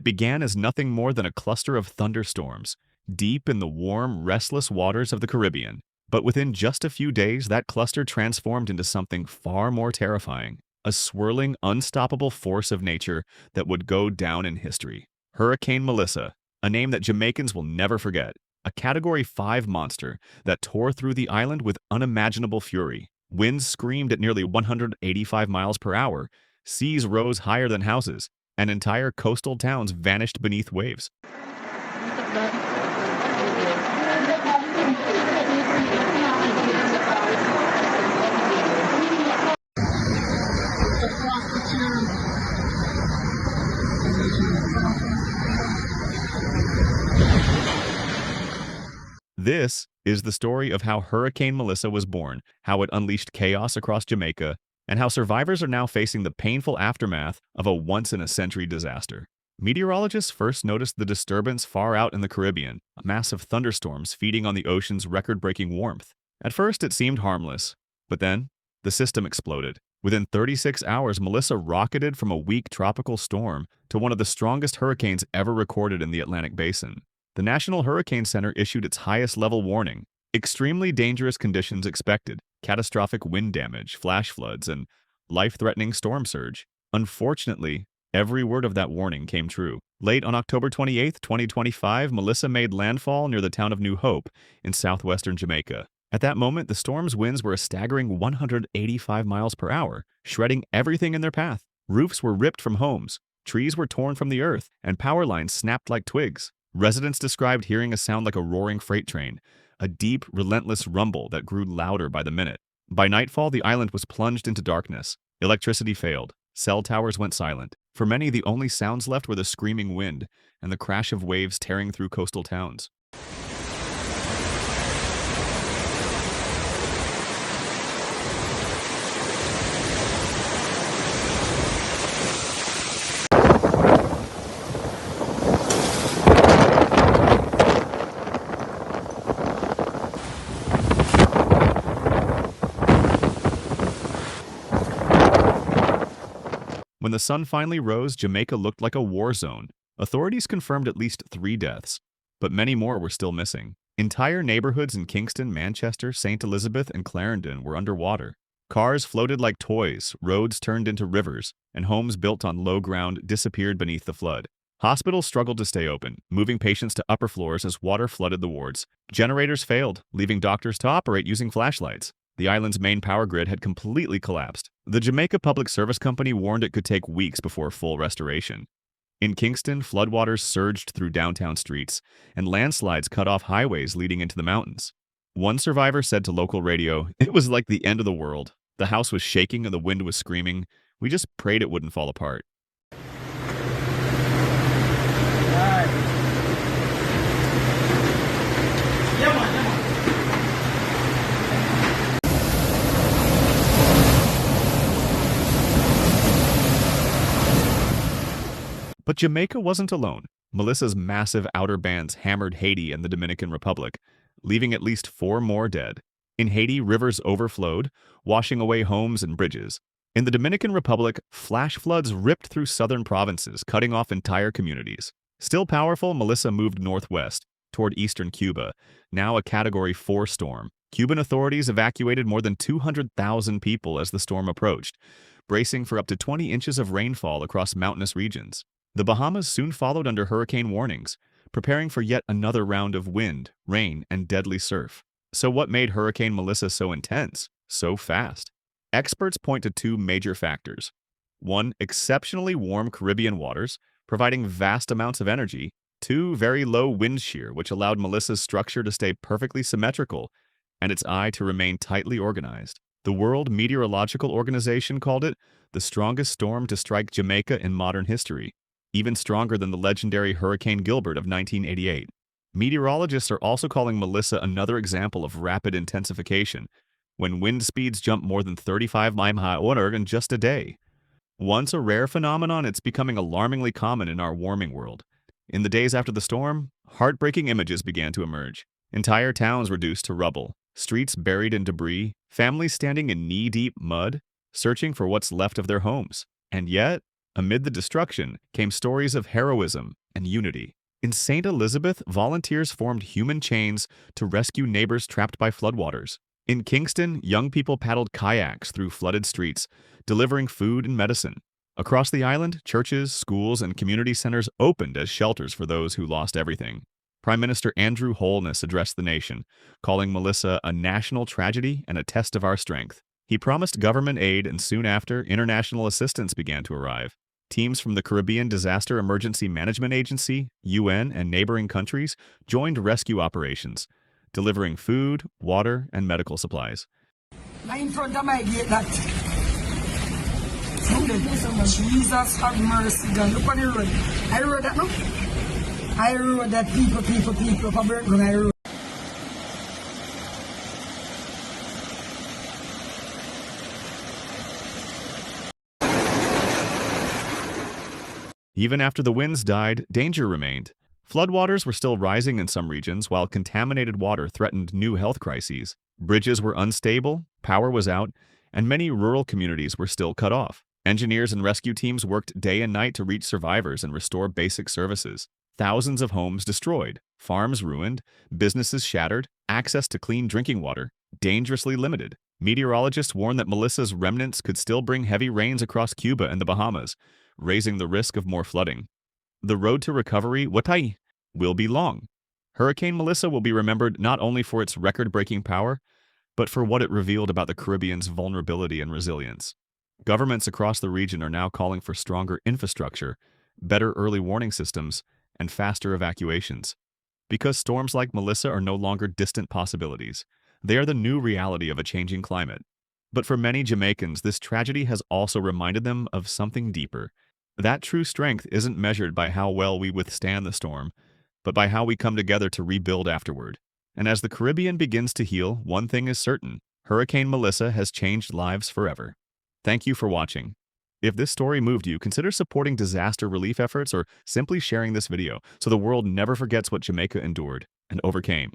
began as nothing more than a cluster of thunderstorms, deep in the warm, restless waters of the Caribbean. But within just a few days, that cluster transformed into something far more terrifying, a swirling, unstoppable force of nature that would go down in history. Hurricane Melissa, a name that Jamaicans will never forget, a Category 5 monster that tore through the island with unimaginable fury. Winds screamed at nearly 185 miles per hour, seas rose higher than houses, and entire coastal towns vanished beneath waves. This is the story of how Hurricane Melissa was born, how it unleashed chaos across Jamaica, and how survivors are now facing the painful aftermath of a once-in-a-century disaster. Meteorologists first noticed the disturbance far out in the Caribbean, a mass of thunderstorms feeding on the ocean's record-breaking warmth. At first, it seemed harmless, but then the system exploded. Within 36 hours, Melissa rocketed from a weak tropical storm to one of the strongest hurricanes ever recorded in the Atlantic Basin. The National Hurricane Center issued its highest-level warning: extremely dangerous conditions expected, catastrophic wind damage, flash floods, and life-threatening storm surge. Unfortunately, every word of that warning came true. Late on October 28, 2025, Melissa made landfall near the town of New Hope in southwestern Jamaica. At that moment, the storm's winds were a staggering 185 miles per hour, shredding everything in their path. Roofs were ripped from homes, trees were torn from the earth, and power lines snapped like twigs. Residents described hearing a sound like a roaring freight train, a deep, relentless rumble that grew louder by the minute. By nightfall, the island was plunged into darkness. Electricity failed. Cell towers went silent. For many, the only sounds left were the screaming wind and the crash of waves tearing through coastal towns. When the sun finally rose, Jamaica looked like a war zone. Authorities confirmed at least 3 deaths, but many more were still missing. Entire neighborhoods in Kingston, Manchester, St. Elizabeth, and Clarendon were underwater. Cars floated like toys, roads turned into rivers, and homes built on low ground disappeared beneath the flood. Hospitals struggled to stay open, moving patients to upper floors as water flooded the wards. Generators failed, leaving doctors to operate using flashlights. The island's main power grid had completely collapsed. The Jamaica Public Service Company warned it could take weeks before full restoration. In Kingston, floodwaters surged through downtown streets, and landslides cut off highways leading into the mountains. One survivor said to local radio, "It was like the end of the world. The house was shaking and the wind was screaming. We just prayed it wouldn't fall apart." But Jamaica wasn't alone. Melissa's massive outer bands hammered Haiti and the Dominican Republic, leaving at least 4 more dead. In Haiti, rivers overflowed, washing away homes and bridges. In the Dominican Republic, flash floods ripped through southern provinces, cutting off entire communities. Still powerful, Melissa moved northwest, toward eastern Cuba, now a Category 4 storm. Cuban authorities evacuated more than 200,000 people as the storm approached, bracing for up to 20 inches of rainfall across mountainous regions. The Bahamas soon followed under hurricane warnings, preparing for yet another round of wind, rain, and deadly surf. So what made Hurricane Melissa so intense, so fast? Experts point to 2 major factors. 1, exceptionally warm Caribbean waters, providing vast amounts of energy. 2, very low wind shear, which allowed Melissa's structure to stay perfectly symmetrical and its eye to remain tightly organized. The World Meteorological Organization called it the strongest storm to strike Jamaica in modern history, even stronger than the legendary Hurricane Gilbert of 1988. Meteorologists are also calling Melissa another example of rapid intensification, when wind speeds jump more than 35 mph in just a day. Once a rare phenomenon, it's becoming alarmingly common in our warming world. In the days after the storm, heartbreaking images began to emerge. Entire towns reduced to rubble, streets buried in debris, families standing in knee-deep mud, searching for what's left of their homes. And yet, Amid the destruction came stories of heroism and unity. In St. Elizabeth, volunteers formed human chains to rescue neighbors trapped by floodwaters. In Kingston, young people paddled kayaks through flooded streets, delivering food and medicine. Across the island, churches, schools, and community centers opened as shelters for those who lost everything. Prime Minister Andrew Holness addressed the nation, calling Melissa a national tragedy and a test of our strength. He promised government aid, and soon after, international assistance began to arrive. Teams from the Caribbean Disaster Emergency Management Agency, UN, and neighboring countries joined rescue operations, delivering food, water, and medical supplies. Now in front of my gate that Jesus have mercy, God. Look on the road. I rode that no? I rode that people for burn I rode. Even after the winds died, danger remained. Floodwaters were still rising in some regions, while contaminated water threatened new health crises. Bridges were unstable, power was out, and many rural communities were still cut off. Engineers and rescue teams worked day and night to reach survivors and restore basic services. Thousands of homes destroyed, farms ruined, businesses shattered, access to clean drinking water dangerously limited. Meteorologists warn that Melissa's remnants could still bring heavy rains across Cuba and the Bahamas, raising the risk of more flooding. The road to recovery, Watai, will be long. Hurricane Melissa will be remembered not only for its record-breaking power, but for what it revealed about the Caribbean's vulnerability and resilience. Governments across the region are now calling for stronger infrastructure, better early warning systems, and faster evacuations. Because storms like Melissa are no longer distant possibilities, they are the new reality of a changing climate. But for many Jamaicans, this tragedy has also reminded them of something deeper. That true strength isn't measured by how well we withstand the storm, but by how we come together to rebuild afterward. And as the Caribbean begins to heal, one thing is certain: Hurricane Melissa has changed lives forever. Thank you for watching. If this story moved you, consider supporting disaster relief efforts or simply sharing this video so the world never forgets what Jamaica endured and overcame.